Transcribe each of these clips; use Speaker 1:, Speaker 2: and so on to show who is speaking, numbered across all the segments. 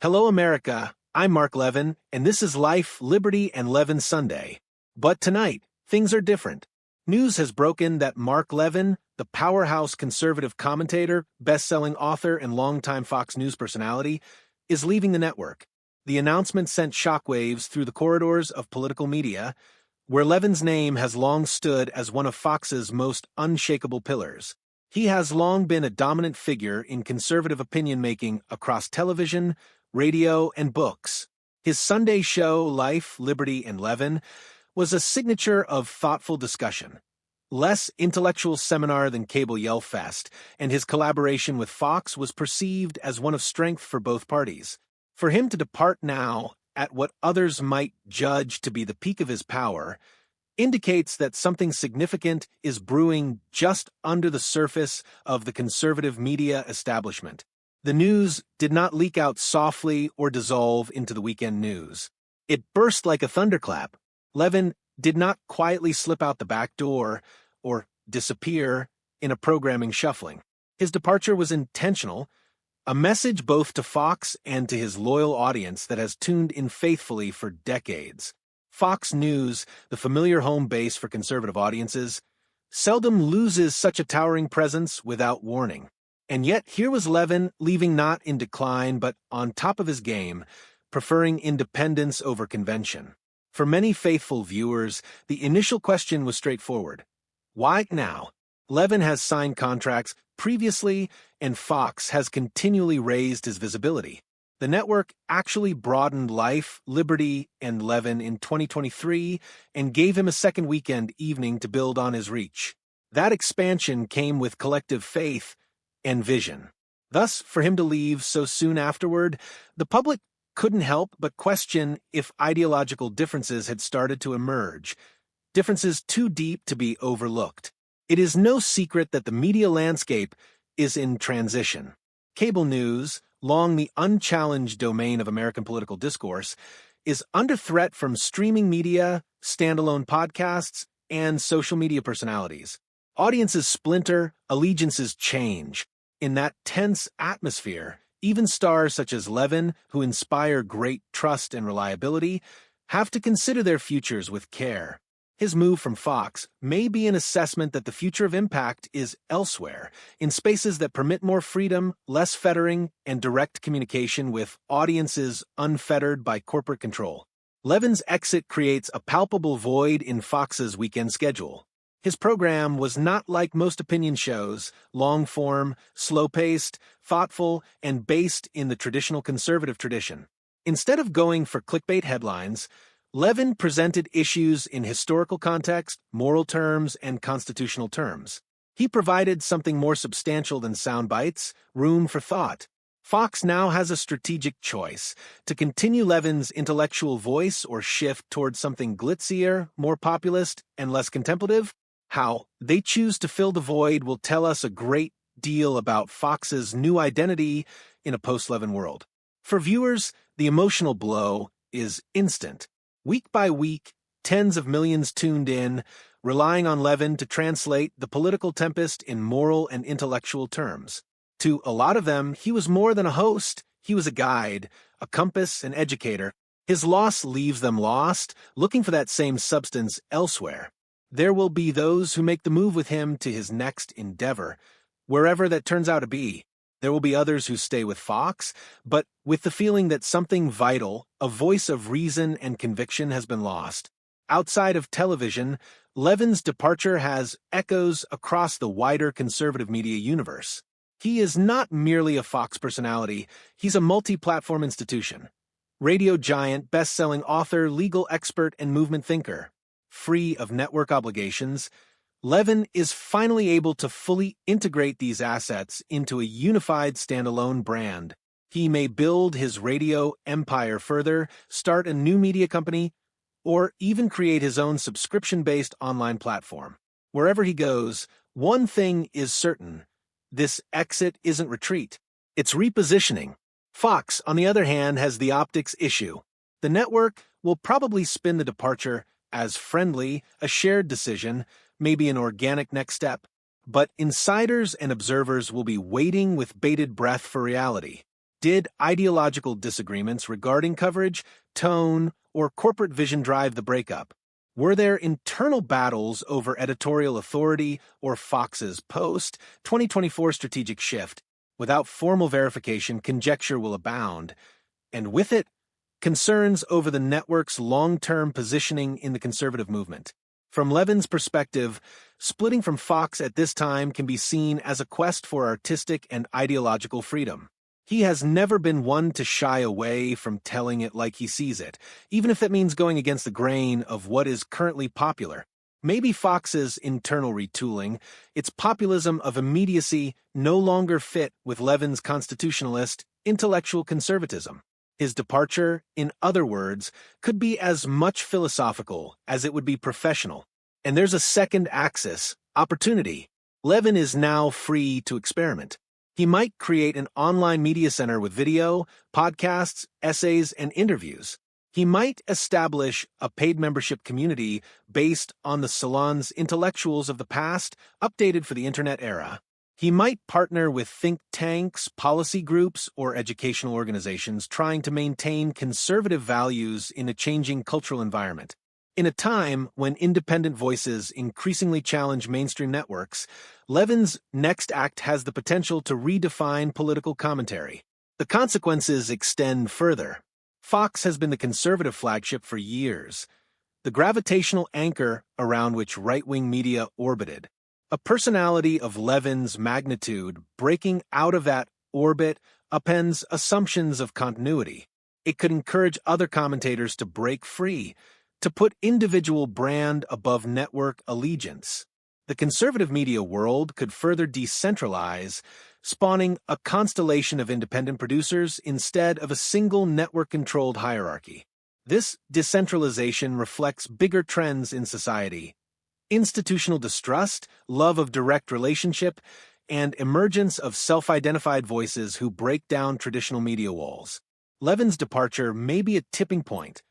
Speaker 1: Hello, America. I'm Mark Levin, and this is Life, Liberty, and Levin Sunday. But tonight, things are different. News has broken that Mark Levin, the powerhouse conservative commentator, best-selling author, and longtime Fox News personality, is leaving the network. The announcement sent shockwaves through the corridors of political media, where Levin's name has long stood as one of Fox's most unshakable pillars. He has long been a dominant figure in conservative opinion-making across television, radio, and books. His Sunday show, Life, Liberty, and Levin, was a signature of thoughtful discussion. Less intellectual seminar than cable yell-fest, and his collaboration with Fox was perceived as one of strength for both parties. For him to depart now, at what others might judge to be the peak of his power, indicates that something significant is brewing just under the surface of the conservative media establishment. The news did not leak out softly or dissolve into the weekend news. It burst like a thunderclap. Levin did not quietly slip out the back door or disappear in a programming shuffling. His departure was intentional, a message both to Fox and to his loyal audience that has tuned in faithfully for decades. Fox News, the familiar home base for conservative audiences, seldom loses such a towering presence without warning. And yet here was Levin leaving not in decline but on top of his game, preferring independence over convention. For many faithful viewers, the initial question was straightforward. Why now? Levin has signed contracts previously, and Fox has continually raised his visibility. The network actually broadened Life, Liberty, and Levin in 2023 and gave him a second weekend evening to build on his reach. That expansion came with collective faith and vision. Thus, for him to leave so soon afterward, the public couldn't help but question if ideological differences had started to emerge, differences too deep to be overlooked. It is no secret that the media landscape is in transition. Cable news, long the unchallenged domain of American political discourse, is under threat from streaming media, standalone podcasts, and social media personalities. Audiences splinter, allegiances change. In that tense atmosphere, even stars such as Levin, who inspire great trust and reliability, have to consider their futures with care. His move from Fox may be an assessment that the future of impact is elsewhere, in spaces that permit more freedom, less fettering, and direct communication with audiences unfettered by corporate control. Levin's exit creates a palpable void in Fox's weekend schedule. His program was not like most opinion shows, long-form, slow-paced, thoughtful, and based in the traditional conservative tradition. Instead of going for clickbait headlines, Levin presented issues in historical context, moral terms, and constitutional terms. He provided something more substantial than sound bites, room for thought. Fox now has a strategic choice: to continue Levin's intellectual voice or shift towards something glitzier, more populist, and less contemplative. How they choose to fill the void will tell us a great deal about Fox's new identity in a post-Levin world. For viewers, the emotional blow is instant. Week by week, tens of millions tuned in, relying on Levin to translate the political tempest in moral and intellectual terms. To a lot of them, he was more than a host. He was a guide, a compass, an educator. His loss leaves them lost, looking for that same substance elsewhere. There will be those who make the move with him to his next endeavor, wherever that turns out to be. There will be others who stay with Fox, but with the feeling that something vital, a voice of reason and conviction, has been lost. Outside of television, Levin's departure has echoes across the wider conservative media universe. He is not merely a Fox personality, he's a multi-platform institution. Radio giant, best-selling author, legal expert, and movement thinker. Free of network obligations, Levin is finally able to fully integrate these assets into a unified standalone brand. He may build his radio empire further, start a new media company, or even create his own subscription-based online platform. Wherever he goes, one thing is certain: this exit isn't retreat, it's repositioning. Fox, on the other hand, has the optics issue. The network will probably spin the departure as friendly, a shared decision, maybe an organic next step, but insiders and observers will be waiting with bated breath for reality. Did ideological disagreements regarding coverage, tone, or corporate vision drive the breakup? Were there internal battles over editorial authority or Fox's post-2024 strategic shift? Without formal verification, conjecture will abound, and with it, concerns over the network's long-term positioning in the conservative movement. From Levin's perspective, splitting from Fox at this time can be seen as a quest for artistic and ideological freedom. He has never been one to shy away from telling it like he sees it, even if it means going against the grain of what is currently popular. Maybe Fox's internal retooling, its populism of immediacy, no longer fit with Levin's constitutionalist, intellectual conservatism. His departure, in other words, could be as much philosophical as it would be professional. And there's a second axis, opportunity. Levin is now free to experiment. He might create an online media center with video, podcasts, essays, and interviews. He might establish a paid membership community based on the salon's intellectuals of the past, updated for the internet era. He might partner with think tanks, policy groups, or educational organizations trying to maintain conservative values in a changing cultural environment. In a time when independent voices increasingly challenge mainstream networks, Levin's next act has the potential to redefine political commentary. The consequences extend further. Fox has been the conservative flagship for years, the gravitational anchor around which right-wing media orbited. A personality of Levin's magnitude breaking out of that orbit upends assumptions of continuity. It could encourage other commentators to break free, to put individual brand above network allegiance. The conservative media world could further decentralize, spawning a constellation of independent producers instead of a single network-controlled hierarchy. This decentralization reflects bigger trends in society: institutional distrust, love of direct relationship, and emergence of self-identified voices who break down traditional media walls. Levin's departure may be a tipping point,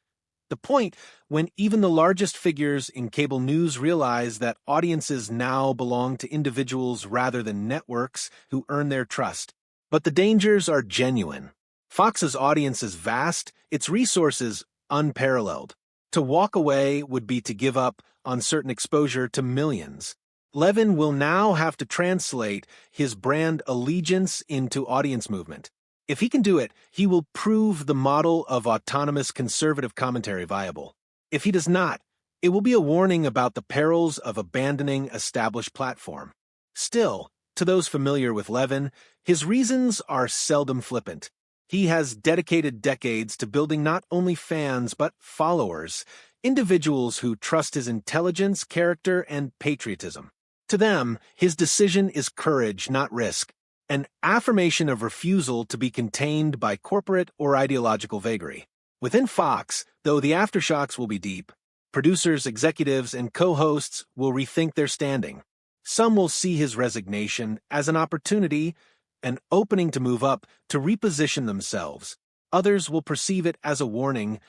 Speaker 1: the point when even the largest figures in cable news realize that audiences now belong to individuals rather than networks who earn their trust. But the dangers are genuine. Fox's audience is vast, its resources unparalleled. To walk away would be to give up on certain exposure to millions. Levin will now have to translate his brand allegiance into audience movement. If he can do it, he will prove the model of autonomous conservative commentary viable. If he does not, it will be a warning about the perils of abandoning established platform. Still, to those familiar with Levin, his reasons are seldom flippant. He has dedicated decades to building not only fans but followers, individuals who trust his intelligence, character, and patriotism. To them, his decision is courage, not risk, an affirmation of refusal to be contained by corporate or ideological vagary. Within Fox, though the aftershocks will be deep, producers, executives, and co-hosts will rethink their standing. Some will see his resignation as an opportunity, an opening to move up, to reposition themselves. Others will perceive it as a warning,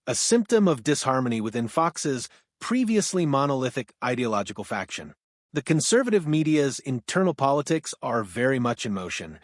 Speaker 1: a symptom of disharmony within Fox's previously monolithic ideological faction. The conservative media's internal politics are very much in motion,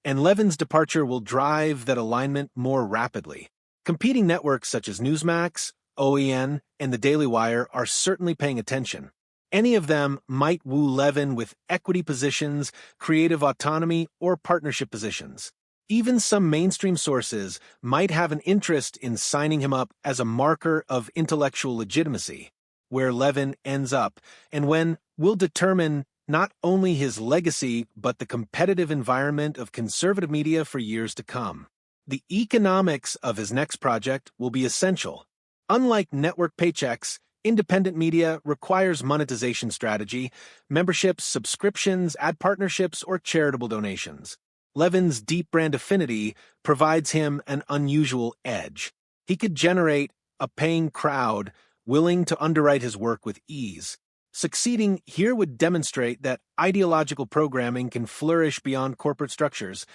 Speaker 1: and Levin's departure will drive that alignment more rapidly. Competing networks such as Newsmax, OEN, and The Daily Wire are certainly paying attention. Any of them might woo Levin with equity positions, creative autonomy, or partnership positions. Even some mainstream sources might have an interest in signing him up as a marker of intellectual legitimacy. Where Levin ends up, and when, will determine not only his legacy but the competitive environment of conservative media for years to come. The economics of his next project will be essential. Unlike network paychecks, independent media requires monetization strategy, memberships, subscriptions, ad partnerships, or charitable donations. Levin's deep brand affinity provides him an unusual edge. He could generate a paying crowd willing to underwrite his work with ease. Succeeding here would demonstrate that ideological programming can flourish beyond corporate structures,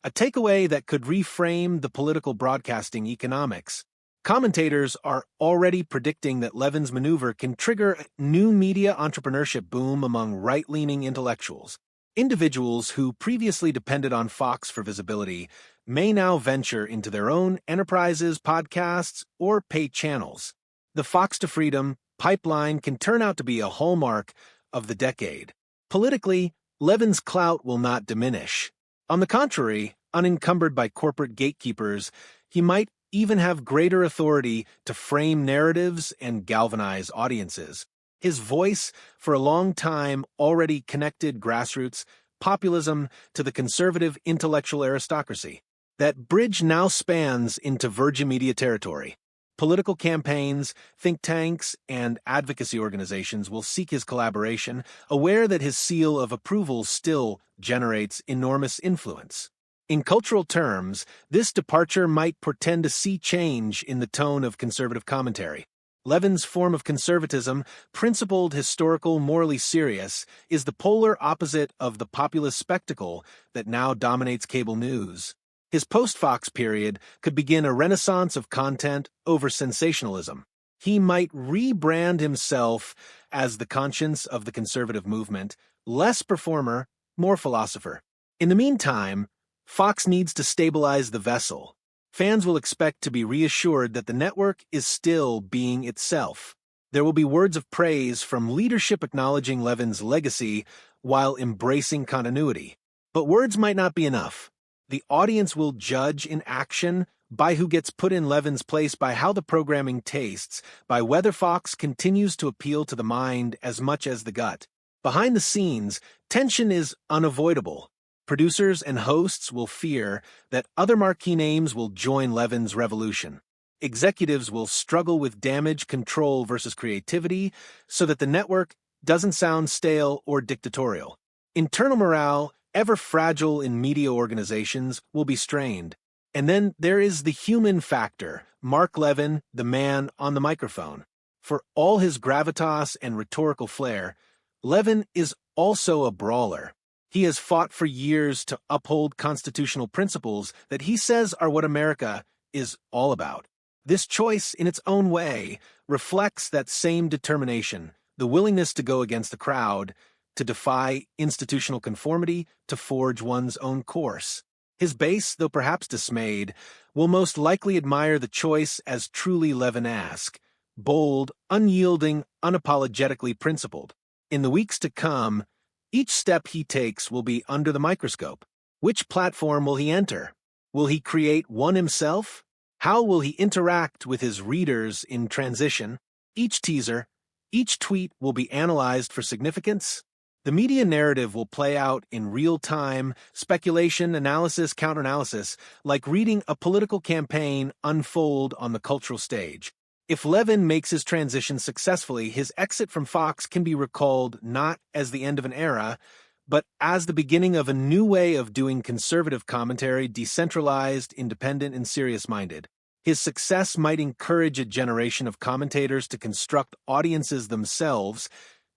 Speaker 1: a takeaway that could reframe the political broadcasting economics. Commentators are already predicting that Levin's maneuver can trigger a new media entrepreneurship boom among right-leaning intellectuals. Individuals who previously depended on Fox for visibility may now venture into their own enterprises, podcasts, or paid channels. The Fox to Freedom pipeline can turn out to be a hallmark of the decade. Politically, Levin's clout will not diminish. On the contrary, unencumbered by corporate gatekeepers, he might even have greater authority to frame narratives and galvanize audiences. His voice, for a long time, already connected grassroots populism to the conservative intellectual aristocracy. That bridge now spans into Virgin Media territory. Political campaigns, think tanks, and advocacy organizations will seek his collaboration, aware that his seal of approval still generates enormous influence. In cultural terms, this departure might portend a sea change in the tone of conservative commentary. Levin's form of conservatism, principled, historical, morally serious, is the polar opposite of the populist spectacle that now dominates cable news. His post-Fox period could begin a renaissance of content over sensationalism. He might rebrand himself as the conscience of the conservative movement, less performer, more philosopher. In the meantime, Fox needs to stabilize the vessel. Fans will expect to be reassured that the network is still being itself. There will be words of praise from leadership acknowledging Levin's legacy while embracing continuity. But words might not be enough. The audience will judge in action by who gets put in Levin's place, by how the programming tastes, by whether Fox continues to appeal to the mind as much as the gut. Behind the scenes, tension is unavoidable. Producers and hosts will fear that other marquee names will join Levin's revolution. Executives will struggle with damage control versus creativity so that the network doesn't sound stale or dictatorial. Internal morale, ever fragile in media organizations, will be strained. And then there is the human factor, Mark Levin, the man on the microphone. For all his gravitas and rhetorical flair, Levin is also a brawler. He has fought for years to uphold constitutional principles that he says are what America is all about. This choice, in its own way, reflects that same determination, the willingness to go against the crowd, to defy institutional conformity, to forge one's own course. His base, though perhaps dismayed, will most likely admire the choice as truly Levin-esque, bold, unyielding, unapologetically principled. In the weeks to come, each step he takes will be under the microscope. Which platform will he enter? Will he create one himself? How will he interact with his readers in transition? Each teaser, each tweet will be analyzed for significance. The media narrative will play out in real time, speculation, analysis, counter-analysis, like reading a political campaign unfold on the cultural stage. If Levin makes his transition successfully, his exit from Fox can be recalled not as the end of an era, but as the beginning of a new way of doing conservative commentary, decentralized, independent, and serious-minded. His success might encourage a generation of commentators to construct audiences themselves,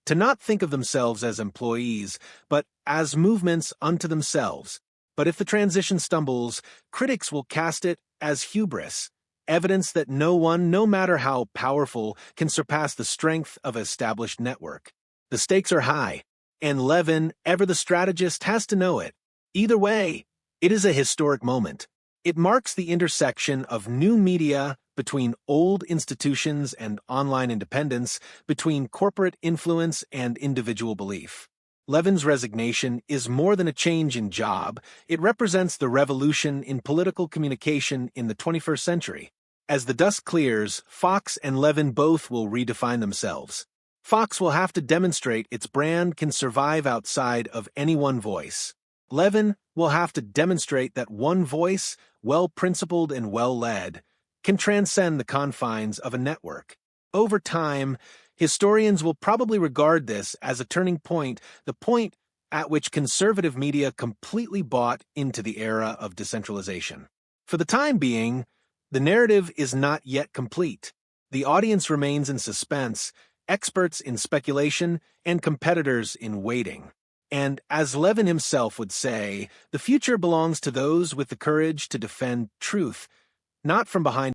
Speaker 1: to not think of themselves as employees, but as movements unto themselves. But if the transition stumbles, critics will cast it as hubris, evidence that no one, no matter how powerful, can surpass the strength of an established network. The stakes are high, and Levin, ever the strategist, has to know it. Either way, it is a historic moment. It marks the intersection of new media between old institutions and online independence, between corporate influence and individual belief. Levin's resignation is more than a change in job. It represents the revolution in political communication in the 21st century. As the dust clears, Fox and Levin both will redefine themselves. Fox will have to demonstrate its brand can survive outside of any one voice. Levin will have to demonstrate that one voice, well-principled and well-led, can transcend the confines of a network. Over time, historians will probably regard this as a turning point, the point at which conservative media completely bought into the era of decentralization. For the time being, the narrative is not yet complete. The audience remains in suspense, experts in speculation, and competitors in waiting. And as Levin himself would say, the future belongs to those with the courage to defend truth, not from behind